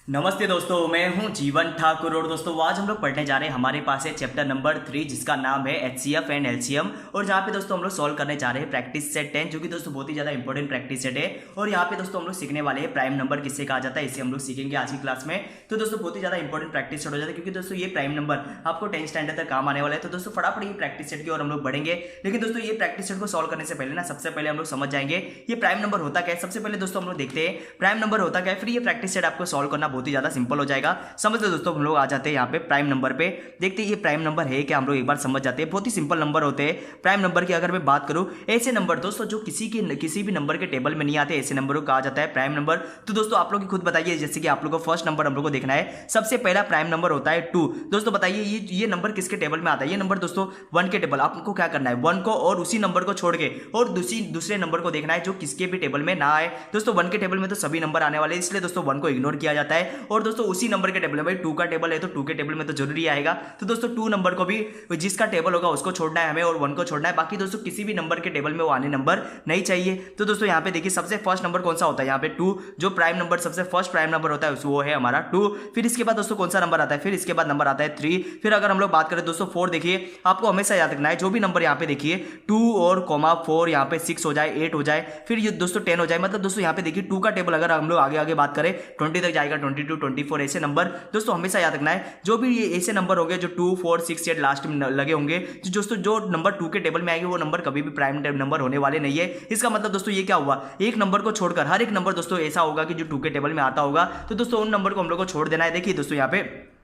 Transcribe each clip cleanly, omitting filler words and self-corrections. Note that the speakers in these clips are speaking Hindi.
नमस्ते दोस्तों, मैं हूं जीवन ठाकुर और दोस्तों आज हम लोग पढ़ने जा रहे हैं। हमारे पास है चैप्टर नंबर 3 जिसका नाम है HCF एंड LCM और जहां पे दोस्तों हम लोग सॉल्व करने जा रहे हैं प्रैक्टिस सेट 10 जो कि दोस्तों बहुत ही ज़्यादा इंपॉर्टेंट प्रैक्टिस सेट है। और यहाँ पे दोस्तों हम लोग सीखने वाले हैं प्राइम नंबर किससे कहा जाता है, इसे हम लोग सीखेंगे आज की क्लास में। तो दोस्तों बहुत ही ज़्यादा इंपॉर्टेंट प्रैक्टिस सेट हो जाता है क्योंकि दोस्तों ये प्राइम नंबर आपको 10th स्टैंडर्ड तक काम आने वाला है। तो दोस्तों फटाफट ये प्रैक्टिस सेट की और हम लोग बढ़ेंगे। लेकिन दोस्तों ये प्रैक्टिस सेट को सॉल्व करने से पहले ना सबसे पहले हम लोग समझ जाएंगे ये प्राइम नंबर होता क्या है। सबसे पहले दोस्तों हम लोग देखते हैं प्राइम नंबर होता क्या है, फिर ये प्रैक्टिस सेट आपको सॉल्व करना बहुत ही ज़्यादा सिंपल हो जाएगा। समझ लो दोस्तों, हम लोग आ जाते हैं यहाँ पे प्राइम नंबर पे। देखते हैं ये प्राइम नंबर है क्या, हम लोग एक बार समझ जाते हैं। बहुत ही सिंपल नंबर होते हैं प्राइम नंबर की। अगर मैं बात करूँ ऐसे नंबर दोस्तों जो किसी भी नंबर के टेबल में नहीं आते, ऐसे नंबर को कहा जाता है प्राइम नंबर। तो दोस्तों आप लोग खुद बताइए, जैसे कि आप लोग को फर्स्ट नंबर हम लोग को देखना है। सबसे पहला प्राइम नंबर होता है 2। दोस्तों बताइए ये नंबर किसके टेबल में आता है। ये नंबर दोस्तों 1 के टेबल। आपको क्या करना है, 1 को और उसी नंबर को छोड़ के और दूसरे नंबर को देखना है जो किसके भी टेबल में ना आए। दोस्तों 1 के टेबल में तो सभी नंबर आने वाले, इसलिए दोस्तों 1 को इग्नोर किया जाता है। और दोस्तों उसी नंबर के टेबल में, भाई 2 का टेबल है तो 2 के टेबल में तो जरूरी आएगा। तो दोस्तों 2 नंबर को भी जिसका टेबल होगा उसको छोड़ना है हमें और 1 को छोड़ना है। बाकी दोस्तों किसी भी नंबर के टेबल में वो आने नंबर नहीं चाहिए। तो दोस्तों यहाँ पे देखिए सबसे फर्स्ट नंबर कौन सा होता है, यहाँ पे 2 जो प्राइम नंबर सबसे फर्स्ट प्राइम नंबर होता है वो है हमारा 2। फिर इसके बाद दोस्तों कौन सा नंबर आता है, फिर इसके बाद नंबर आता है 3। फिर अगर हम लोग बात करें दोस्तों 4, देखिए आपको हमेशा याद रखना है जो भी नंबर यहाँ पे देखिए 2 और 4 यहाँ पे 6 हो जाए, 8 हो जाए, फिर ये दोस्तों 10 हो जाए। मतलब दोस्तों यहाँ पे देखिए 2 का टेबल अगर हम लोग आगे बात करें 20 तक जाएगा, 22, 24 ऐसे नंबर दोस्तों हमेशा याद रखना है। जो भी ये ऐसे नंबर हो गए जो 2, 4, 6, 8 लास्ट में लगे होंगे, दोस्तों जो नंबर 2 के टेबल में आएंगे वो नंबर कभी भी प्राइम नंबर होने वाले नहीं है। इसका मतलब दोस्तों ये क्या हुआ, एक नंबर को छोड़कर हर एक नंबर दोस्तों ऐसा होगा कि जो 2 के टेबल में आता होगा। तो दोस्तों उन नंबर को हम लोग को छोड़ देना है। देखिए दोस्तों यहाँ पे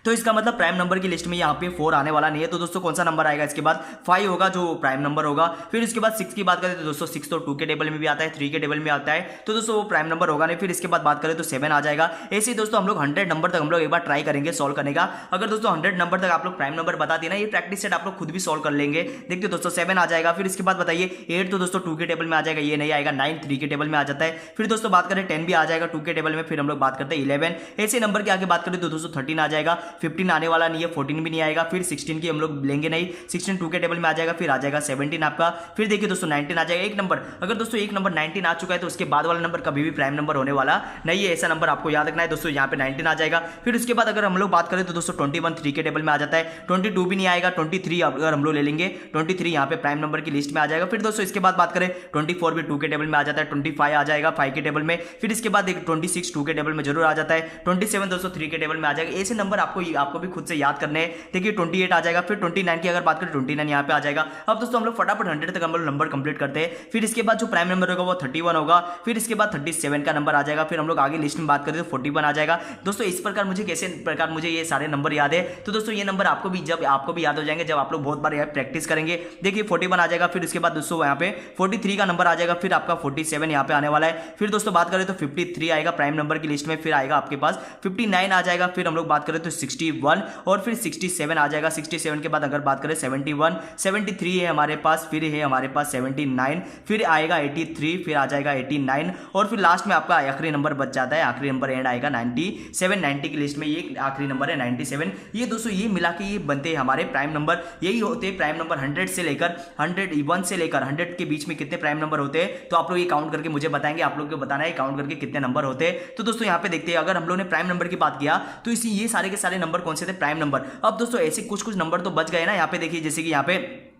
तो इसका मतलब प्राइम नंबर की लिस्ट में यहाँ पे 4 आने वाला नहीं है। तो दोस्तों कौन सा नंबर आएगा, इसके बाद 5 होगा जो प्राइम नंबर होगा। फिर इसके बाद 6 की बात करें तो दोस्तों 6 तो 2 के टेबल में भी आता है, 3 के टेबल में आता है, तो दोस्तों वो प्राइम नंबर होगा नहीं। फिर इसके बाद बात करें तो 7 आ जाएगा। ऐसे ही दोस्तों हम लोग 100 नंबर तक हम लोग एक बार ट्राई करेंगे सॉल्व करने का। अगर दोस्तों 100 नंबर तक आप लोग प्राइम नंबर बता देना, ये प्रैक्टिस सेट आप लोग खुद भी सॉल्व कर लेंगे। देखते दोस्तों 7 आ जाएगा। फिर इसके बाद बताइए 8 तो दोस्तों 2 के टेबल में आ जाएगा, ये नहीं आएगा। 9 3 के टेबल में आ जाता है। फिर दोस्तों बात करें 10 भी आ जाएगा 2 के टेबल में। फिर हम लोग बात करते हैं 11। ऐसे नंबर के आगे बात करें तो दोस्तों 13 आ जाएगा। 15 आने वाला नहीं है, 14 भी नहीं आएगा। फिर 16 की हम लोग लेंगे नहीं, 16 2 के टेबल में आ जाएगा। फिर आ जाएगा 17 आपका। फिर देखिए दोस्तों 19 आ जाएगा। एक नंबर अगर दोस्तों एक नंबर 19 आ चुका है तो उसके बाद वाला नंबर कभी भी प्राइम नंबर होने वाला नहीं है। ऐसा नंबर आपको याद रखना है दोस्तों। यहाँ पे 19 आ जाएगा। फिर उसके बाद अगर हम लोग बात करें तो दोस्तों 21 3 के टेबल में आ जाता है। 22 भी नहीं आएगा। 23 अगर हम लोग ले लेंगे, 23 यहाँ पे प्राइम नंबर की लिस्ट में आ जाएगा। फिर दोस्तों इसके बाद बात करें 24 भी 2 के टेबल में आ जाता है। 25 आ जाएगा 5 के टेबल में। फिर इसके बाद 26 2 के टेबल में जरूर आ जाता है। 27 दोस्तों 3 के टेबल में आ जाएगा। ऐसे नंबर आपको भी खुद से याद करने हैं। देखिए 28 आ जाएगा। फिर 29 की अगर बात करें 29 यहाँ पे आ जाएगा। अब दोस्तों हम लोग फटाफट 100 तक हम लोग नंबर कंप्लीट करते हैं। फिर इसके बाद जो प्राइम नंबर होगा वो 31 होगा। फिर इसके बाद 37 का नंबर आ जाएगा। फिर हम लोग आगे लिस्ट में बात करें तो 41 आ जाएगा। दोस्तों इस प्रकार मुझे ये सारे नंबर याद है। तो दोस्तों ये नंबर आपको भी याद हो जाएंगे जब आप लोग बहुत बार प्रैक्टिस करेंगे। देखिए 41 आ जाएगा। फिर इसके बाद दोस्तों यहाँ पे 43 का नंबर आ जाएगा। फिर आपका 47 यहाँ पे आने वाला है। फिर दोस्तों बात करें तो 53 आएगा प्राइम नंबर की लिस्ट में। फिर आएगा आपके पास 59 आ जाएगा। फिर हम लोग बात करें तो 61 और फिर 67 आ जाएगा। 67 के बाद अगर बात करें 71 73 है हमारे पास। फिर है हमारे पास 79, फिर आएगा 83, फिर आ जाएगा 89 और फिर लास्ट में आपका आखिरी नंबर बच जाता है। आखिरी नंबर एंड आएगा 97। 90 की लिस्ट में ये आखिरी नंबर है 97। ये दोस्तों ये मिला के ये बनते हैं हमारे प्राइम नंबर। यही होते हैं प्राइम नंबर। 100 से लेकर 101 से लेकर 100 के बीच में कितने प्राइम नंबर होते हैं तो आप लोग ये काउंट करके मुझे बताएंगे। आप लोग को बताना है काउंट करके कितने नंबर होते हैं। तो दोस्तों यहाँ पे देखते हैं अगर हम लोग ने प्राइम नंबर की बात किया तो इसी ये सारे के सारे नंबर कौन से थे, प्राइम नंबर। अब दोस्तों ऐसे कुछ नंबर तो बच गए ना। यहाँ पे देखिए जैसे कि यहाँ पे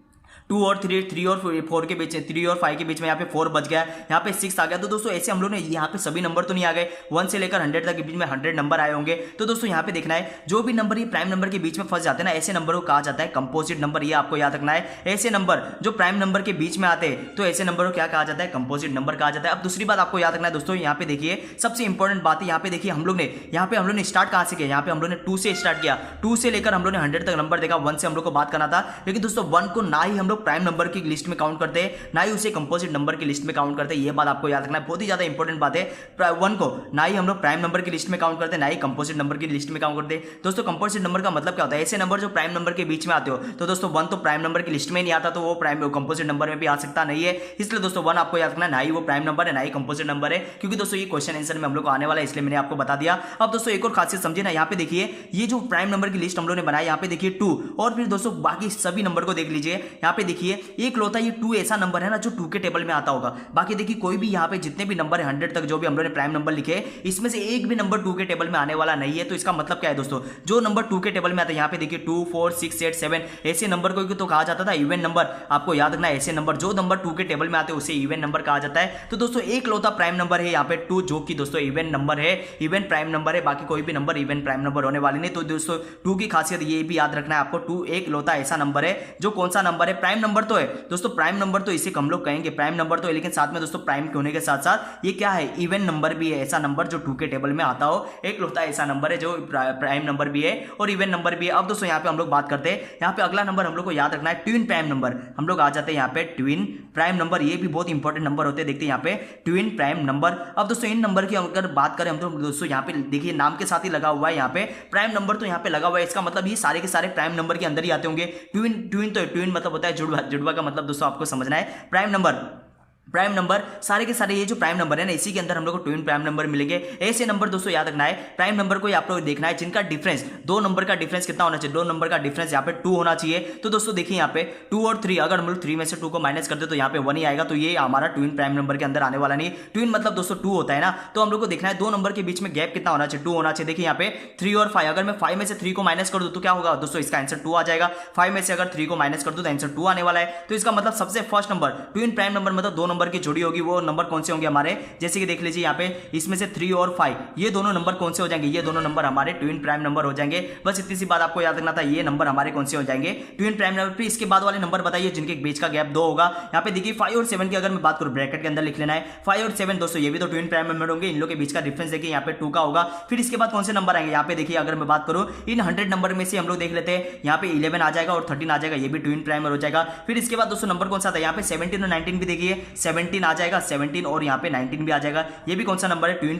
2 और 3 और 4 के बीच, 3 और 5 के बीच में यहाँ पे 4 बच गया, यहाँ पे 6 आ गया। तो दोस्तों ऐसे हम लोग ने यहाँ पे सभी नंबर तो नहीं आ गए, 1 से लेकर 100 तक के बीच में 100 नंबर आए होंगे। तो दोस्तों यहाँ पे देखना है जो भी नंबर ये प्राइम नंबर के बीच में फंस जाते हैं ना, ऐसे नंबर को कहा जाता है कंपोजिट नंबर। ये आपको याद रखना है। ऐसे नंबर जो प्राइम नंबर के बीच में आते हैं तो ऐसे नंबर को क्या कहा जाता है, कंपोजिट नंबर कहा जाता है। अब दूसरी बात आपको याद रखना है दोस्तों, यहाँ पे देखिए सबसे इंपॉर्टेंट बात है। यहाँ पे देखिए हम लोग ने स्टार्ट कहाँ से किया, यहाँ पे हम लोग ने 2 से स्टार्ट किया। 2 से लेकर हम लोग ने 100 तक नंबर देखा। 1 से हम लोग को बात करना था, लेकिन दोस्तों 1 को ना ही हम लोग प्राइम नंबर की लिस्ट में काउंट करते हैं, ना ही उसे कंपोजिट नंबर की लिस्ट में काउंट करते हैं। ये बात आपको याद रखना है, बहुत ही ज्यादा इंपॉर्टेंट बात है। 1 को ना ही हम लोग प्राइम नंबर की लिस्ट में काउंट करते हैं, ना ही कंपोजिट नंबर की लिस्ट में काउंट करते हैं। दोस्तों कंपोजिट नंबर का मतलब क्या होता है, ऐसे नंबर जो प्राइम नंबर के बीच में आते हो। तो दोस्तों 1 तो प्राइम नंबर की लिस्ट में नहीं आता, तो वो प्राइम कंपोजिट नंबर में भी आ सकता नहीं है। इसलिए दोस्तों 1 आपको याद रखना है, ना ही वो प्राइम नंबर है ना ही कंपोजिट नंबर है, क्योंकि दोस्तों ये क्वेश्चन आंसर में हम लोग को आने वाला है, इसलिए मैंने आपको बता दिया। अब दोस्तों एक और खासियत समझिए ना, यहाँ पे देखिए ये जो प्राइम नंबर की लिस्ट हम लोग ने बनाई, यहाँ पे देखिए 2 और फिर दोस्तों बाकी सभी नंबर को देख लीजिए। यहाँ पे पे देखिए एक लौता ये 2 ऐसा नंबर है ना जो 2 के टेबल में आता होगा। बाकी देखिए कोई भी यहाँ पे जितने भी नंबर है 100 तक जो भी हम लोगों ने प्राइम नंबर लिखे इसमें से एक भी नंबर 2 के टेबल में आने वाला नहीं है। तो इसका मतलब क्या है दोस्तों, जो नंबर 2 के टेबल में आता है यहाँ पे देखिए 2, 4, 6, 8, 7 ऐसे नंबर को तो कहा जाता था इवन नंबर। आपको याद रखना ऐसे नंबर जो नंबर 2 के टेबल में आते हैं उसे इवन नंबर कहा जाता है। तो दोस्तों एक लौता प्राइम नंबर है यहाँ पे 2 जो कि दोस्तों इवन नंबर है, इवन प्राइम नंबर है। बाकी कोई भी नंबर इवन प्राइम नंबर होने वाले नहीं। तो दोस्तों 2 की खासियत ये भी याद रखना है आपको, 2 एक लौता ऐसा नंबर है जो कौन सा नंबर है, प्राइम नंबर तो है दोस्तों। प्राइम नंबर तो इसे हम लोग कहेंगे प्राइम नंबर तो है, लेकिन साथ में दोस्तों प्राइम होने के साथ साथ ये क्या है, इवन नंबर भी है। ऐसा नंबर जो 2 के टेबल में आता हो, एक लौता ऐसा नंबर है जो प्राइम नंबर भी है और इवन नंबर भी है। अब दोस्तों यहाँ पे हम लोग बात करते हैं, यहाँ पे अगला नंबर हम लोग को याद रखना है ट्विन प्राइम नंबर। हम लोग आ जाते हैं यहाँ पे ट्विन प्राइम नंबर, ये भी बहुत इंपॉर्टेंट नंबर होते हैं। देखते हैं यहाँ पे ट्विन प्राइम नंबर। अब दोस्तों इन नंबर की अगर बात करें हम तो दोस्तों यहाँ पे देखिए नाम के साथ ही लगा हुआ है यहाँ पे प्राइम नंबर, तो यहाँ पे लगा हुआ है। इसका मतलब ये सारे के सारे प्राइम नंबर के अंदर ही आते होंगे। ट्विन तो ट्विन मतलब होता है जुड़वा, जुड़वा का मतलब दोस्तों आपको समझना है। प्राइम नंबर सारे के सारे ये जो प्राइम नंबर है ना इसी के अंदर हम लोग को ट्विन प्राइम नंबर मिलेंगे। ऐसे नंबर दोस्तों याद रखना है, प्राइम नंबर को आप लोग देखना है जिनका डिफरेंस, दो नंबर का डिफरेंस कितना होना चाहिए, दो नंबर का डिफरेंस यहाँ पे 2 होना चाहिए। तो दोस्तों देखिए यहाँ पे 2 और 3, अगर हम लोग 3 में से 2 को माइनस करते तो यहाँ पे 1 ही आएगा। तो ये हमारा ट्विन प्राइम नंबर के अंदर आने वाला नहीं। ट्विन मतलब दोस्तों 2 होता है ना, तो हम लोग को देखना है दो नंबर के बीच में गैप कितना होना चाहिए, 2 होना चाहिए। देखिए यहाँ पे 3 और 5, अगर मैं 5 में से 3 को माइनस कर दूं तो क्या होगा दोस्तों, इसका आंसर 2 आ जाएगा। 5 में से अगर 3 को माइनस कर दूं तो आंसर 2 आने वाला है। तो इसका मतलब सबसे first number twin prime number मतलब दो नंबर की जोड़ी होगी, वो नंबर कौन से होंगे हमारे, जैसे कि देख लीजिए यहाँ पे इसमें से 3 और 5 ये दोनों नंबर कौन से हो जाएंगे, ये दोनों नंबर हमारे ट्विन प्राइम नंबर हो जाएंगे। बस इतनी सी बात आपको याद रखना था, ये नंबर हमारे कौन से हो जाएंगे, ट्विन प्राइम नंबर। फिर इसके बाद वाले नंबर बताइए जिनके बीच का गैप 2 होगा। यहाँ पे देखिए 5 और 7 की अगर मैं बात करूं ब्रैकेट के अंदर लिख लेना है 5 और 7 दोस्तों, ये भी तो ट्विन प्राइम नंबर होंगे। इन लोगों के बीच का डिफरेंस देखिए यहाँ पे 2 का होगा। फिर इसके बाद कौन से नंबर आएंगे, यहाँ पे देखिए अगर मैं बात करूं इन 100 नंबर में से हम लोग देख लेते हैं, यहाँ पे 11 आ जाएगा और 13 आ जाएगा, ये भी ट्विन प्राइम हो जाएगा। फिर इसके बाद दोस्तों नंबर कौन सा था, यहाँ पे 17 और 19 भी देखिए 17 आ जाएगा, 17 और यहाँ पे 19 भी आ जाएगा। ये भी कौन सा नंबर है, ट्विन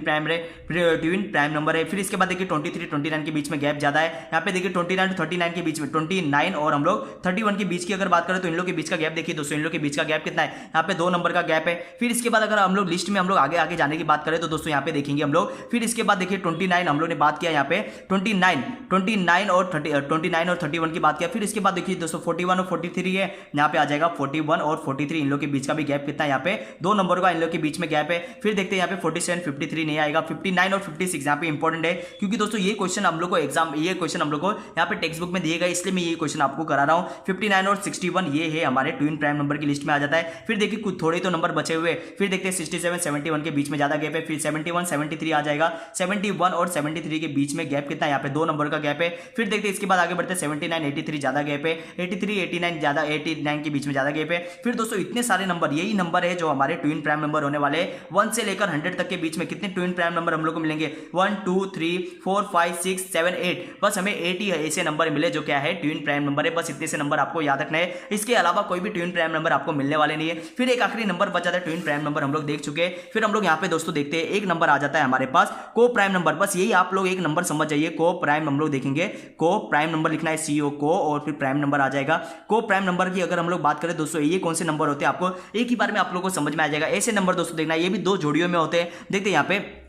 प्राइम नंबर है। फिर इसके बाद देखिए 23 29 के बीच में गैप ज्यादा है। यहाँ पे देखिए 29 और 39 के बीच में 29 और हम लोग 31 के बीच की अगर बात करें तो इन लोग के बीच का गैप देखिए दोस्तों, इन लोग के बीच का गैप कितना है, यहाँ पे 2 नंबर का गैप है। फिर इसके बाद अगर हम लोग लिस्ट में हम लोग आगे आगे जाने की बात करें तो दोस्तों यहाँ पे देखेंगे हम लोग। फिर इसके बाद देखिए 29 हम लोग ने बात किया, यहाँ पे 29 और 31 की बात किया। फिर इसके बाद देखिए दोस्तों 41 और 43 है, यहाँ पे आ जाएगा 41 और 43, इन लोग के बीच का भी गैप कितना है, यहाँ पे 2 नंबर का इन लोग के बीच में गैप है। फिर देखते हैं यहाँ पे 47 53 नहीं आएगा, 59 और 56 यहाँ पे इंपॉर्टेंट है क्योंकि दोस्तों ये क्वेश्चन हम लोग को ये क्वेश्चन हम लोग को यहाँ पे टेक्स्ट बुक में दिए गए, इसलिए मैं ये क्वेश्चन आपको करा रहा हूँ। 59 और 61 ये है हमारे ट्विन प्राइम नंबर की लिस्ट में आ जाता है। फिर देखिए कुछ थोड़े तो नंबर बचे हुए, फिर देखते हैं 67 71 के बीच में ज्यादा गैप है। फिर 71 73 आ जाएगा, 71 और 73 के बीच में गैप कितना है, यहाँ पे 2 नंबर का गैप है। फिर देखते हैं इसके बाद आगे बढ़ते हैं 79 83 ज्यादा गैप है, 83 89 ज्यादा 89 के बीच में ज्यादा गैप है। फिर दोस्तों इतने सारे नंबर, यही नंबर है जो हमारे ट्विन प्राइम नंबर होने वाले 1 से लेकर 100 तक के बीच में कितने ट्विन प्राइम नंबर हम लोग को मिलेंगे, 1 2 3 4 5 6 7 8, बस हमें 8 ही ऐसे नंबर मिले जो क्या है ट्विन प्राइम नंबर है। बस इतने से नंबर आपको याद रखना है, इसके अलावा कोई भी ट्विन प्राइम नंबर आपको मिलने वाले नहीं है। फिर एक आखिरी नंबर बचा था ट्विन प्राइम नंबर, हम लोग देख चुके हैं। फिर हम लोग यहाँ पे दोस्तों देखते हैं एक नंबर आ जाता है हमारे पास को प्राइम नंबर। बस यही आप लोग एक नंबर समझ जाइए, को प्राइम हम लोग देखेंगे, को प्राइम नंबर लिखना है CO को, और फिर प्राइम नंबर आ जाएगा। को प्राइम नंबर की अगर हम लोग बात करें दोस्तों ये कौन से नंबर होते हैं आपको एक ही बार में आप लोगों को समझ में आ जाएगा। ऐसे नंबर दोस्तों देखना, ये भी 2 जोड़ियों में होते हैं। देखते हैं यहाँ पे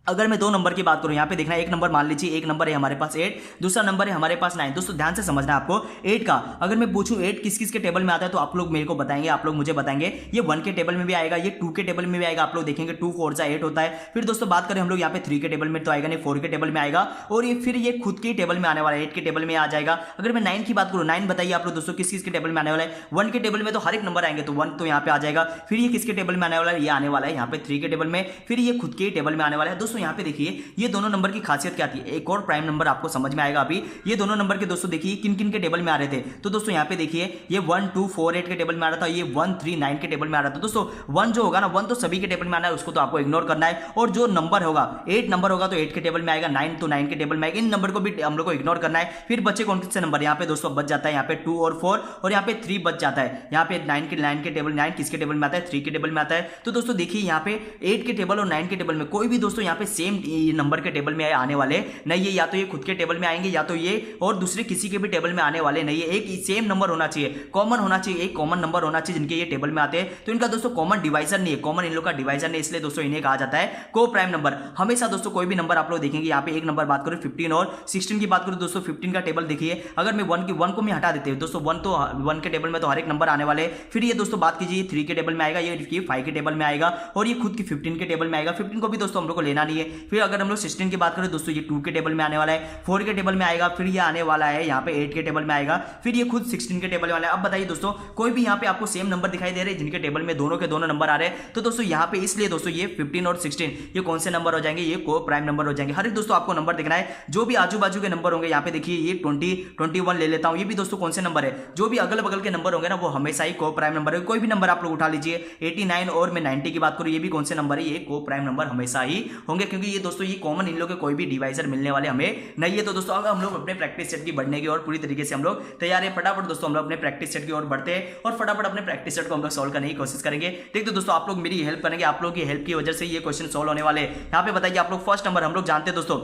अगर मैं 2 नंबर की बात करूं, यहाँ पे देखना एक नंबर मान लीजिए, एक नंबर है हमारे पास 8, दूसरा नंबर है हमारे पास 9। दोस्तों ध्यान से समझना आपको 8 का, अगर मैं पूछूं 8 किस किस के टेबल में आता है तो आप लोग मेरे को बताएंगे, आप लोग मुझे बताएंगे। ये 1 के टेबल में भी आएगा, ये 2 के टेबल में भी आएगा, आप लोग देखेंगे 2 4 जा 8 होता है। फिर दोस्तों बात करें हम लोग यहाँ पे 3 के टेबल में तो आएगा नहीं, 4 के टेबल में आएगा, और ये फिर ये खुद के टेबल में आने वाला है, 8 के टेबल में आ जाएगा। अगर मैं 9 की बात करूँ, 9 बताइए आप लोग दोस्तों किस किस के टेबल में आने वाला है, 1 के टेबल में तो हर एक नंबर आएंगे तो 1 तो यहाँ पे आ जाएगा। फिर ये किसके टेबल में आने वाला है, ये आने वाला है यहाँ पे 3 के टेबल में, फिर ये खुद के टेबल में आने वाला है। दोस्तों यहाँ पे देखिए ये दोनों नंबर की खासियत क्या थी, एक और प्राइम नंबर आपको समझ में आएगा अभी। ये दोनों नंबर के दोस्तों देखिए किन किन के टेबल में आ रहे थे, तो दोस्तों यहाँ पे देखिए ये 1 2 4 8 के टेबल में आ रहा था, ये 1 3 9 के टेबल में आ रहा था। दोस्तों 1 जो होगा ना, 1 तो सभी के टेबल में आना है, उसको तो आपको इग्नोर करना है। और जो नंबर होगा 8 नंबर होगा तो 8 के टेबल में आएगा, 9 तो 9 के टेबल में आएगा, इन नंबर को भी हम लोग को इग्नोर करना है। फिर बच्चे कौन से नंबर, यहाँ पे दोस्तों बच जाता है यहाँ पे 2 और 4, और यहाँ पे 3 बच जाता है। यहाँ पे 9 के टेबल, 9 किसके टेबल में आता है, 3 के टेबल में आता है। तो दोस्तों देखिए यहाँ पे 8 के टेबल और 9 के टेबल में कोई भी दोस्तों यहाँ पे पे सेम नंबर के टेबल में आने वाले नहीं है, या तो ये खुद के टेबल में आएंगे या तो ये और दूसरे किसी के भी टेबल में आने वाले नहीं है। एक सेम नंबर होना चाहिए, कॉमन होना चाहिए, एक कॉमन नंबर होना चाहिए जिनके ये टेबल में आते हैं। तो इनका दोस्तों कॉमन डिवाइजर नहीं है, कॉमन इन लोग का डिवाइजर नहीं, इसलिए दोस्तों इन्हें कहा जाता है को प्राइम नंबर। हमेशा दोस्तों कोई भी नंबर आप लोग देखेंगे, यहाँ पे एक नंबर बात करो 15 और 16 की बात करो दोस्तों, 15 का टेबल देखिए, अगर मैं 1 को मैं हटा देते हैं दोस्तों, 1 के टेबल में तो हर एक नंबर आने वाले। फिर ये दोस्तों बात कीजिए 3 के टेबल में आएगा, ये 5 के टेबल में आएगा और ये खुद की 15 के टेबल में आएगा। 15 को भी दोस्तों हम लोग को लेना नहीं है। फिर अगर हम लोग 16 की बात करें दोस्तों, ये 2 के टेबल में आने वाला है, 4 के टेबल में आएगा, फिर ये आने वाला है यहाँ पे 8 के टेबल में आएगा, फिर ये खुद 16 के टेबल में वाला है। अब बताइए दोस्तों, कोई भी यहाँ पे आपको सेम नंबर दिखाई दे रहे हैं जिनके टेबल में दोनों के दोनों नंबर आ रहे हैं, तो दोस्तों यहाँ पे इसलिए दोस्तों ये 15 और 16 ये कौन से नंबर हो जाएंगे, ये को प्राइम नंबर हो जाएंगे। हर एक दोस्तों आपको नंबर दिखना है, जो भी आजू बाजू के नंबर होंगे, यहाँ पे देखिए ये 20, 21 ले लेता हूँ, ये भी दोस्तों कौन से नंबर है, जो भी अगल बगल के नंबर होंगे ना वो हमेशा ही को प्राइम नंबर है। कोई भी नंबर आप लोग उठा लीजिए, 89 और मैं 90 की बात करूँ, ये भी कौन से नंबर है, ये को प्राइम नंबर हमेशा ही होंगे, क्योंकि ये दोस्तों ये कॉमन इन लोग के कोई भी डिवाइजर मिलने वाले हमें नहीं है। तो दोस्तों अब हम लोग अपने प्रैक्टिस सेट की बढ़ने की और पूरी तरीके से हम लोग तैयार है। फटाफट दोस्तों हम लोग अपने प्रैक्टिस सेट की ओर बढ़ते हैं और फटाफट अपने प्रैक्टिस सेट को हम लोग सॉल्व करने की कोशिश करेंगे। देखते दोस्तों आप लोग मेरी हेल्प करेंगे, आप लोग की हेल्प की वजह से ये क्वेश्चन सॉल्व होने वाले हैं। यहाँ पे बताइए आप लोग फर्स्ट नंबर हम लोग जानते हैं दोस्तों,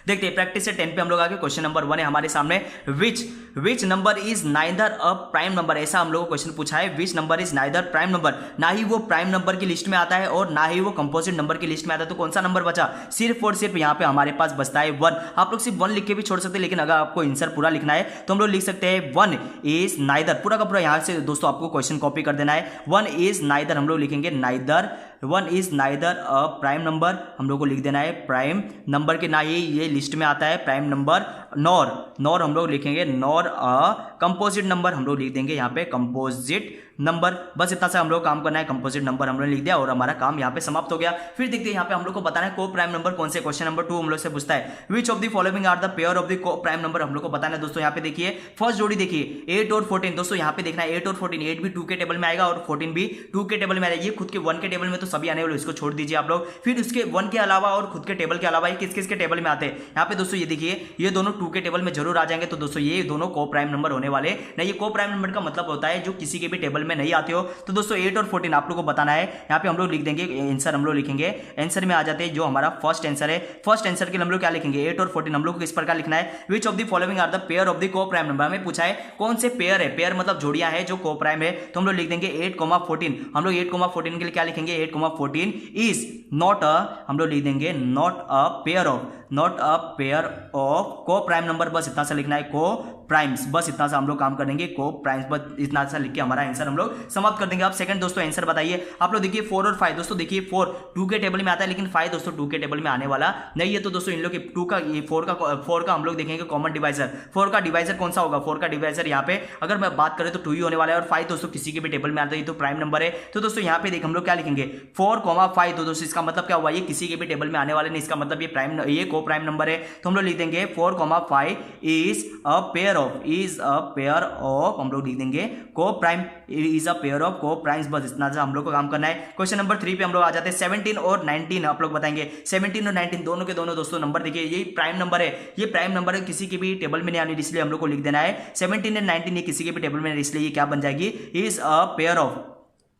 देखते हैं प्रैक्टिस से 10 पे हम लोग आगे। क्वेश्चन नंबर 1 है हमारे सामने, which number is neither a prime number. ऐसा हम लोग को क्वेश्चन पूछा है, which number is neither prime number, ना ही वो प्राइम नंबर की लिस्ट में आता है और ना ही वो कंपोजिट नंबर की लिस्ट में आता है। तो कौन सा नंबर बचा, सिर्फ और सिर्फ यहाँ पे हमारे पास बचता है 1। आप लोग सिर्फ 1 लिख के भी छोड़ सकते हैं, लेकिन अगर आपको आंसर पूरा लिखना है तो हम लोग लिख सकते हैं 1 इज नाइदर, पूरा का पूरा यहाँ से दोस्तों आपको क्वेश्चन कॉपी कर देना है। 1 इज नाइदर हम लोग लिखेंगे neither, 1 is neither a prime number हम लोग को लिख देना है प्राइम नंबर के, ना ही ये लिस्ट में आता है प्राइम नंबर, नॉर हम लोग लिखेंगे नॉर अ कंपोजिट नंबर हम लोग लिख देंगे यहाँ पे कंपोजिट नंबर। बस इतना सा हम लोग काम करना है, कंपोजिट नंबर हमने लिख दिया और हमारा काम यहाँ पे समाप्त हो गया। फिर देखते हैं यहाँ पे हम लोग को बताना है को प्राइम नंबर कौन से। क्वेश्चन नंबर 2 हम लोग से पूछता है which of the following are the pair of the coprime number, हम लोग को बताना है दोस्तों। यहाँ पे देखिए फर्स्ट जोड़ी देखिए 8 और 14, दोस्तों यहाँ पे देखना है 8 और 14, 8 भी 2 के टेबल में आएगा और 14 भी 2 के टेबल में आएगा। ये खुद के 1 के टेबल में तो सभी आने वाले, इसको छोड़ दीजिए आप लोग। फिर उसके 1 के अलावा और खुद के टेबल के अलावा ये किस किस के टेबल में आते हैं, यहाँ पे दोस्तों ये देखिए ये दोनों 2 के टेबल में जरूर आ जाएंगे। तो दोस्तों ये दोनों को प्राइम नंबर होने वाले नहीं। ये को प्राइम नंबर का मतलब होता है जो किसी के भी टेबल में नहीं आते हो। तो दोस्तों 8 और 14 आप लोग को बताना है। यहाँ पे हम लोग लिख देंगे आंसर, हम लोग लिखेंगे आंसर में आ जाते हैं जो हमारा फर्स्ट आंसर है। फर्स्ट आंसर के लिए हम लोग क्या लिखेंगे 8 और 14 हम लोग को किस प्रकार लिखना है, which of the following are the pair of the coprime number. हमें पूछा है कौन से पेयर है, पेयर मतलब जोड़ियां है जो को प्राइम है। तो हम लोग लिख देंगे 8,14, हम लोग 8,14 के लिए क्या लिखेंगे 8,14 इज नॉट अ, हम लोग लिख देंगे not a pair of, not a pair of को प्राइम नंबर। बस इतना सा लिखना है को प्राइम्स, बस इतना सा हम लोग काम करेंगे को प्राइम्स, बस इतना सा लिख के हमारा आंसर हम लोग समाप्त कर देंगे। अब सेकंड दोस्तों आंसर बताइए आप लोग। देखिए 4 और 5, दोस्तों देखिए 4 2 के टेबल में आता है, लेकिन 5 दोस्तों 2 के टेबल में आने वाला नहीं है। तो दोस्तों इन लोग के 2 का ये 4 का हम लोग देखेंगे कॉमन डिवाइजर। 4 का डिवाइजर कौन सा होगा, 4 का डिवाइजर यहाँ पे अगर मैं बात करें तो 2 ही होने वाला है। और 5 दोस्तों किसी के भी टेबल में आता है, ये तो प्राइम नंबर है। तो दोस्तों यहाँ पे देख हम लोग क्या लिखेंगे 4,5, तो दोस्तों इसका मतलब क्या हुआ, ये किसी के भी टेबल में आने वाले नहीं, इसका मतलब ये को प्राइम नंबर है। तो हम लोग लिख देंगे 4,5 is a pair of, is a pair of, हम लोग लिख देंगे को prime is a pair of को प्राइम्स। बस इतना सा हम लोग को काम करना है। क्वेश्चन नंबर 3 पे हम लोग आ जाते हैं। 17 और 19 आप लोग बताएंगे, 17 और 19 दोनों के दोनों दोस्तों नंबर देखिए ये प्राइम नंबर है, ये प्राइम नंबर है, किसी के भी टेबल में नहीं आने, इसलिए हम लोग को लिख देना है 17 और 19 ये किसी के भी टेबल में नहीं, इसलिए ये क्या बन जाएगी is a pair of,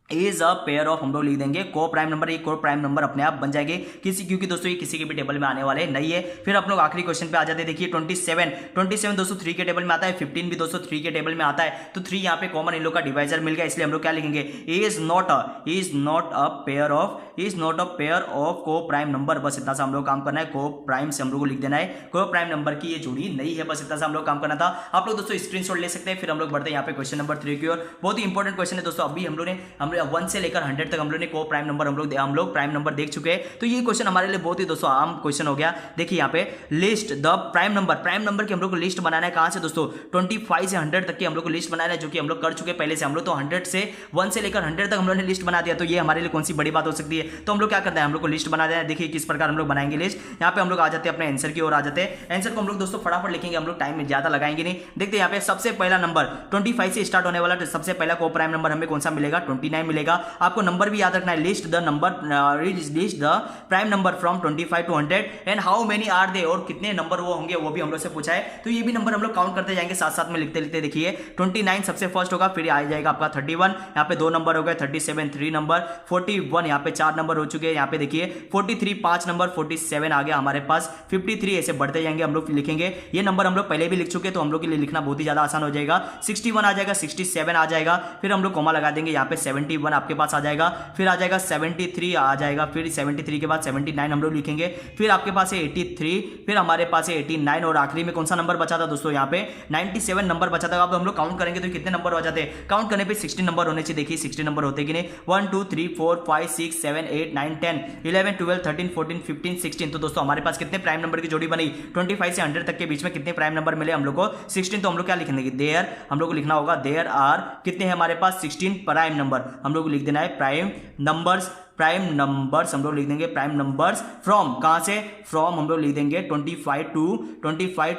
is a pair of हम लोग लिख देंगे को प्राइम नंबर। ये को प्राइम नंबर अपने आप बन जाएंगे क्योंकि दोस्तों ये किसी के भी टेबल में आने वाले नहीं है। फिर आप लोग आखिरी क्वेश्चन पे आ जाते हैं। देखिए 27 दोस्तों 3 के टेबल में आता है, 15 भी दोस्तों 3 के टेबल में आता है। तो 3 यहाँ पे कॉमन इन लोग का डिवाइजर मिल गया, इसलिए हम लोग क्या लिखेंगे is not a pair of, is not a pair of को प्राइम नंबर। बस इतना सा हम लोग काम करना है, को प्राइम से हम लोग को लिख देना है को प्राइम नंबर की ये जोड़ी नहीं है। बस इतना सा हम लोग काम करना था। आप लोग दोस्तों स्क्रीनशॉट ले सकते हैं। फिर हम लोग बढ़ते हैं यहाँ पे क्वेश्चन नंबर 3 की ओर। बहुत ही इंपॉर्टेंट क्वेश्चन है दोस्तों। अभी हम लोग 1 से लेकर 100 तक हम लोग ने को प्राइम नंबर हम लोग प्राइम नंबर देख चुके हैं। तो ये क्वेश्चन हमारे लिए बहुत ही दोस्तों आम क्वेश्चन हो गया। देखिए यहाँ पे लिस्ट द प्राइम नंबर की हम लोग को लिस्ट बनाना है। कहां से दोस्तों 25 से 100 तक की हम लोग को लिस्ट बनाना है, जो कि हम लोग कर चुके पहले से। हम लोग तो 1 से लेकर 100 तक हम लोग ने लिस्ट बना दिया। तो ये हमारे लिए कौन सी बड़ी बात हो सकती है। तो हम लोग क्या करते हैं, हम लोग को लिस्ट बना देना है। देखिए किस प्रकार हम लोग बनाएंगे लिस्ट। यहाँ पे हम लोग आ जाते हैं अपने आंसर की ओर आ जाते हैं। आंसर को हम लोग दोस्तों फटाफट लिखेंगे, हम लोग टाइम में ज्यादा लगाएंगे नहीं। देखते हैं यहाँ पे सबसे पहला नंबर 25 से स्टार्ट होने वाला, तो सबसे पहला को प्राइम नंबर हमें कौन सा मिलेगा 29 मिलेगा। आपको नंबर भी याद रखना है, list the prime number from 25 to 100 and how many are they, और कितने नंबर वो होंगे वो भी हम लोग से पूछा है। तो ये भी नंबर हम लोग काउंट करते जाएंगे, साथ साथ में लिखते लिखते। देखिए 29 सबसे फर्स्ट होगा, फिर आ जाएगा आपका 31, यहाँ पे 2 नंबर हो गए, 37 3 नंबर, 41 यहाँ पे 4 नंबर हो चुके हैं, यहाँ पे देखिए 43 5 नंबर, 47 आ गया हमारे पास, 53 ऐसे बढ़ते जाएंगे हम लोग लिखेंगे। ये नंबर हम लोग पहले भी लिख चुके, तो हम लोग के लिए लिखना बहुत ही ज्यादा आसान हो जाएगा। 61 आ जाएगा, 67 आ जाएगा, फिर हम लोग कोमा लगा देंगे, यहाँ पे 71 आपके पास आ जाएगा, फिर आ जाएगा 73 आ जाएगा, फिर 73 के बाद 79 हम लोग लिखेंगे, फिर आपके पास है 83, फिर हमारे पास है 89, और आखिरी में कौन सा नंबर बचा था दोस्तों, यहाँ पे 97 नंबर बचा था। अब हम लोग काउंट करेंगे तो कितने नंबर बचाते हैं, काउंट करने पे 60 नंबर होने चाहिए। देखिए 60 नंबर होते कि नहीं, 1 2 3 4 5 6 7 8 9 10 11 12 13 14 15 16। तो दोस्तों हमारे पास कितने प्राइम नंबर की जोड़ी बनी, 25 से 100 तक के बीच में कितने प्राइम नंबर मिले हम लोग को, 16। तो हम लोग क्या लिखेंगे, देयर, हम लोग को लिखना होगा देयर आर, कितने हैं हमारे पास 16 प्राइम नंबर, हम लोग को लिख देना है प्राइम नंबर्स हम लोग लिख देंगे प्राइम नंबर्स फ्रॉम, कहां से, फ्रॉम हम लोग लिख देंगे 25 to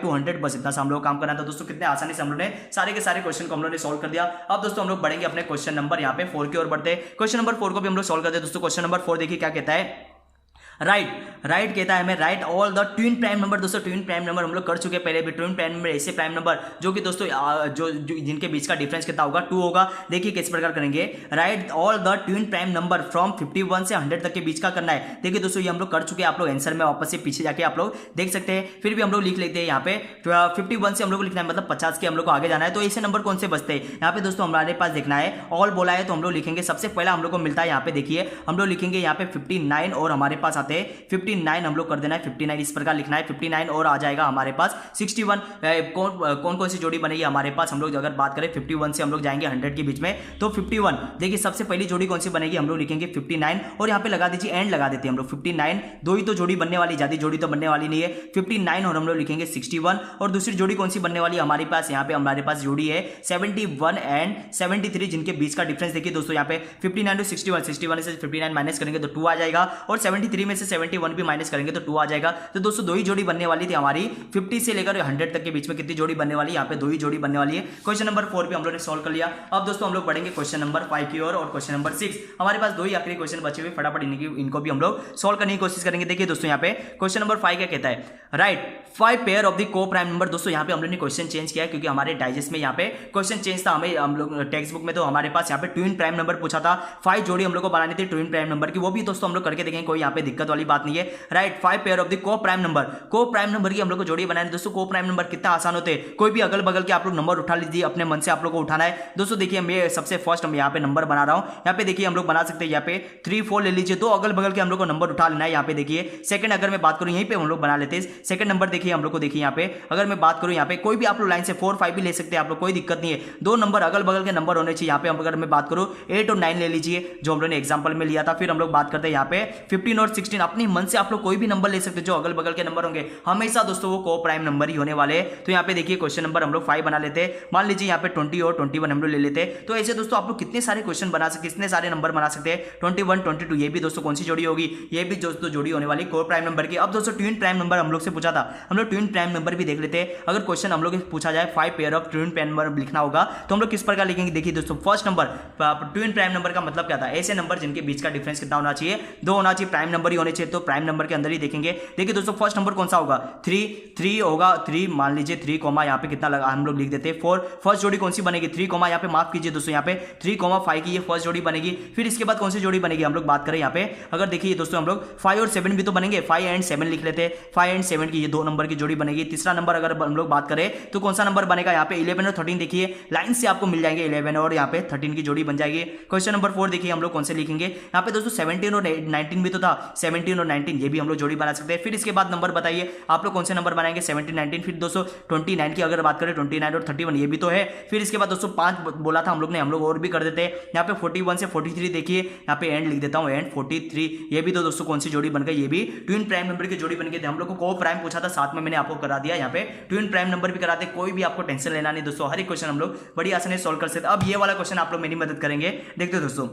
100। बस इतना सा हम लोग काम करना था दोस्तों। कितने आसानी से हम लोग ने सारे के सारे क्वेश्चन को हम लोग ने सॉल्व कर दिया। अब दोस्तों हम लोग बढ़ेंगे अपने क्वेश्चन नंबर यहाँ पे 4 की ओर बढ़ते हैं। क्वेश्चन नंबर 4 को भी हम लोग सॉल्व करते हैं दोस्तों। क्वेश्चन नंबर 4 देखिए क्या कहता है, राइट कहता है हमें, right all the twin prime number. दोस्तों ट्विन प्राइम नंबर हम लोग कर चुके पहले भी। ट्विन प्राइम नंबर ऐसे प्राइम नंबर जो कि दोस्तों जो जिनके बीच का डिफरेंस कितना होगा, 2 होगा। देखिए किस प्रकार करेंगे, right all the twin prime number from 51 से 100 तक के बीच का करना है। देखिए दोस्तों ये हम लोग कर चुके हैं, आप लोग आंसर में वापस से पीछे जाके आप लोग देख सकते हैं। फिर भी हम लोग लिख लेते हैं यहाँ पे 51 से हम लोग को लिखना है, मतलब 50 के हम लोग को आगे जाना है। तो ऐसे नंबर कौन से बचते हैं यहाँ पे दोस्तों, हमारे पास देखना है ऑल बोला है, तो हम लोग लिखेंगे सबसे पहला हम लोग को मिलता है यहाँ पे, देखिए हम लोग लिखेंगे यहाँ पे 59, और हमारे पास आते हैं 59 हम लोग कर देना है 59, इस प्रकार लिखना है 59, और आ जाएगा हमारे पास 61। कौन सी जोड़ी बनेगी हमारे पास, हम लोग अगर बात करें 51 से हम लोग जाएंगे 100 के बीच में, तो 51 देखिए सबसे पहली जोड़ी कौन सी बनेगी, हम लोग लिखेंगे 59, और यहाँ पे लगा दीजिए एंड लगा देते हैं हम लोग 59, 2 ही तो जोड़ी बनने वाली, ज्यादा जोड़ी तो बनने वाली नहीं है 59, और हम लोग लिखेंगे 61। और दूसरी जोड़ी कौन सी बनने वाली है हमारे पास, यहाँ पे हमारे पास जोड़ी है 71 एंड 73, जिनके बीच का डिफरेंस देखिए दोस्तों यहाँ पे 59 to 61 से 59 माइनस करेंगे तो 2 आ जाएगा, और 73 में से 71 भी माइनस करेंगे तो 2 आ जाएगा। तो दोस्तों 2 ही जोड़ी बनने वाली थी हमारी, 50 से लेकर 100 तक के बीच में कितनी जोड़ी बनने वाली है, यहाँ पे 2 ही जोड़ी बनने वाली है। क्वेश्चन नंबर 4 भी हम लोग ने सॉल्व कर लिया। अब दोस्तों हम लोग बढ़ेंगे क्वेश्चन नंबर 5 की ओर, और क्वेश्चन नंबर 6 हमारे पास 2 ही आखिरी क्वेश्चन बचे हुए, फटाफट इनको भी हम लोग सॉल्व करने की कोशिश करेंगे। देखिए दोस्तों यहाँ पे क्वेश्चन नंबर 5 क्या कहता है, right 5 pair of the coprime number. दोस्तों यहाँ पे हम लोग ने क्वेश्चन चेंज किया है, क्योंकि हमारे डाइजेस्ट में यहाँ पे क्वेश्चन चेंज था, हम लोग टेक्स्ट बुक में तो हमारे पास यहाँ पे ट्विन प्राइम नंबर पूछा था, 5 जोड़ी हम लोग को बनानी थी ट्विन प्राइम नंबर की, वो भी दोस्तों हम लोग करके देखेंगे, कोई यहाँ पे दिक्कत वाली बात नहीं है। Right 5 pair of the coprime number की हम लोग को जोड़ी बनानी है। दोस्तों को प्राइम नंबर कितना आसान होते हैं, कोई भी अगल बगल के आप लोग नंबर उठा लीजिए, अपने मन से आप लोग को उठाना है। दोस्तों देखिए मैं सबसे फर्स्ट हम यहाँ पे नंबर बना रहा हूँ, यहाँ पे देखिए हम लोग बना सकते हैं, यहाँ पे 3 4 ले लीजिए, 2 अगल बगल के हम लोग को नंबर उठा लेना है। यहाँ पे देखिए सेकंड अगर मैं बात करूँ, यहीं पे हम लोग बना लेते हैं सेकंड नंबर। देखिए हम लोग को देखिए यहाँ पे अगर मैं बात करूँ, यहाँ पे कोई भी आप लोग लाइन से 4 5 भी ले सकते हैं आप लोग, कोई दिक्कत नहीं है, 2 नंबर अगल बगल के नंबर होने चाहिए। यहाँ पे अगर मैं बात करूँ 8 और 9 ले लीजिए, जो हम लोग ने एग्जाम्पल में लिया था। फिर हम लोग बात करते हैं यहाँ पे 15 और 16, अपनी मन से आप लोग कोई भी नंबर ले सकते हैं, जो अगल बगल के नंबर होंगे हमेशा दोस्तों वो को प्राइम नंबर ही होने वाले हैं। तो यहाँ पे देखिए क्वेश्चन नंबर हम लोग 5 बना लेते हैं, मान लीजिए यहाँ पे 20 और 21 हम लोग ले लेते हैं। तो ऐसे दोस्तों आप लोग कितने सारे क्वेश्चन बना सकते, कितने सारे नंबर बना सकते हैं, 21 22, ये भी दोस्तों कौन सी जोड़ी होगी, ये भी दोस्तों जोड़ी होने वाली को प्राइम नंबर की। अब दोस्तों ट्विन प्राइम नंबर हम लोग से पूछा था, हम लोग ट्विन प्राइम नंबर भी देख लेते हैं। अगर क्वेश्चन हम लोग पूछा जाए 5 pair of twin prime number लिखना होगा, तो हम लोग किस प्रकार लिखेंगे। देखिए दोस्तों first number twin prime number का मतलब क्या था, ऐसे नंबर जिनके बीच का डिफरेंस कितना होना चाहिए, 2 होना चाहिए, प्राइम नंबर ही होने चाहिए। तो प्राइम नंबर के अंदर ही देखेंगे। देखिए दोस्तों फर्स्ट नंबर कौन सा होगा, 3 होगा, 3 मान लीजिए 3 कोमा यहाँ पे कितना लगा हम लोग लिख देते हैं 4। फर्स्ट जोड़ी कौन सी बनेगी, 3 कोमा यहाँ पे माफ कीजिए दोस्तों, यहाँ पे 3 कोमा 5 की ये फर्स्ट जोड़ी बनेगी। फिर इसके बाद कौन सी जोड़ी बनेगी, हम लोग बात करें यहाँ पे अगर देखिए दोस्तों हम लोग 5 और 7 भी तो बनेंगे, 5 एंड 7 लिख लेते हैं, 5 एंड 7 की ये 2 नंबर की जोड़ी बनेगी। तीसरा नंबर अगर हम लोग बात करें तो कौन सा नंबर बनेगा, यहाँ पे 11 और 13 देखिए लाइन से आपको मिल जाएंगे, 11 और यहाँ पे 13 की जोड़ी बन जाएगी। क्वेश्चन नंबर 4 देखिए हम लोग कौन से लिखेंगे, यहाँ पे दोस्तों 17 और 19 भी तो था, 17 और 19 ये भी हम लोग जोड़ी बना सकते हैं। फिर इसके बाद नंबर बताइए आप लोग कौन से नंबर बनाएंगे, 17 19। फिर दोस्तों 29 की अगर बात करें 29 और 31 ये भी तो है। फिर इसके बाद दोस्तों 5 बोला था हम लोग ने, हम लोग और भी कर देते हैं। यहाँ पे 41 से 43 देखिए, यहाँ पे एंड लिख देता हूँ, एंड 43 ये भी तो दोस्तों कौन सी जोड़ी बन गई, ये भी ट्विन प्राइम नंबर की जोड़ी बन गई। हम लोग को को प्राइम पूछा था, साथ में मैंने आपको करा दिया, यहाँ पे ट्विन प्राइम नंबर भी कराते, कोई भी आपको टेंशन लेना नहीं दोस्तों, हर एक क्वेश्चन हम लोग बड़ी आसानी से सॉल्व कर सकते हैं। अब ये वाला क्वेश्चन आप लोग मेरी मदद करेंगे, देखते दोस्तों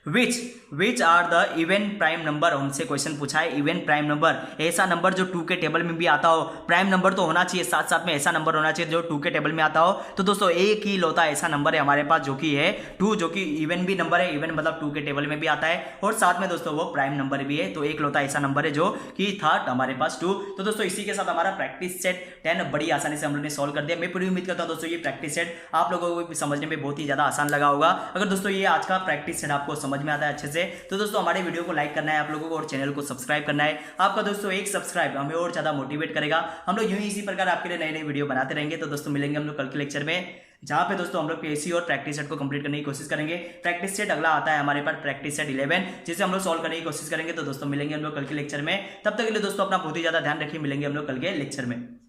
which are the even prime number, हमसे क्वेश्चन पूछा है इवन प्राइम नंबर, ऐसा नंबर जो 2 के टेबल में भी आता हो, प्राइम नंबर तो होना चाहिए, साथ साथ में ऐसा नंबर होना चाहिए जो 2 के टेबल में आता हो। तो दोस्तों एक ही लौता ऐसा नंबर है हमारे पास जो कि है 2, जो कि इवन भी नंबर है, इवन मतलब 2 के टेबल में भी आता है और साथ में दोस्तों वो प्राइम नंबर भी है। तो एक लौता ऐसा नंबर है जो कि था हमारे पास 2। तो दोस्तों इसी के साथ हमारा प्रैक्टिस सेट 10 बड़ी आसानी से हम लोगों ने सॉल्व कर दिया। मैं पूरी उम्मीद करता हूं दोस्तों ये प्रैक्टिस सेट आप लोगों को भी समझने में बहुत ही ज्यादा आसान लगा होगा। अगर दोस्तों ये आज का प्रैक्टिस सेट आपको समझ में आता है अच्छे से, तो दोस्तों हमारे वीडियो को लाइक करना है आप लोगों को और चैनल को सब्सक्राइब करना है। आपका दोस्तों एक सब्सक्राइब हमें और ज्यादा मोटिवेट करेगा। हम लोग यूं ही इसी प्रकार आपके लिए नई नई वीडियो बनाते रहेंगे। तो दोस्तों मिलेंगे हम लोग कल के लेक्चर में, जहां पे दोस्तों हम लोग पीएससी और प्रैक्टिस सेट को कंप्लीट करने की कोशिश करेंगे। प्रैक्टिस सेट अगला आता है हमारे पास प्रैक्टिस सेट 11, जिसे हम लोग सॉल्व करने की कोशिश करेंगे। तो दोस्तों मिलेंगे हम लोग कल के लेक्चर में, तब तक के लिए दोस्तों अपना बहुत ही ज्यादा ध्यान रखिए। मिलेंगे हम लोग कल के लेक्चर में।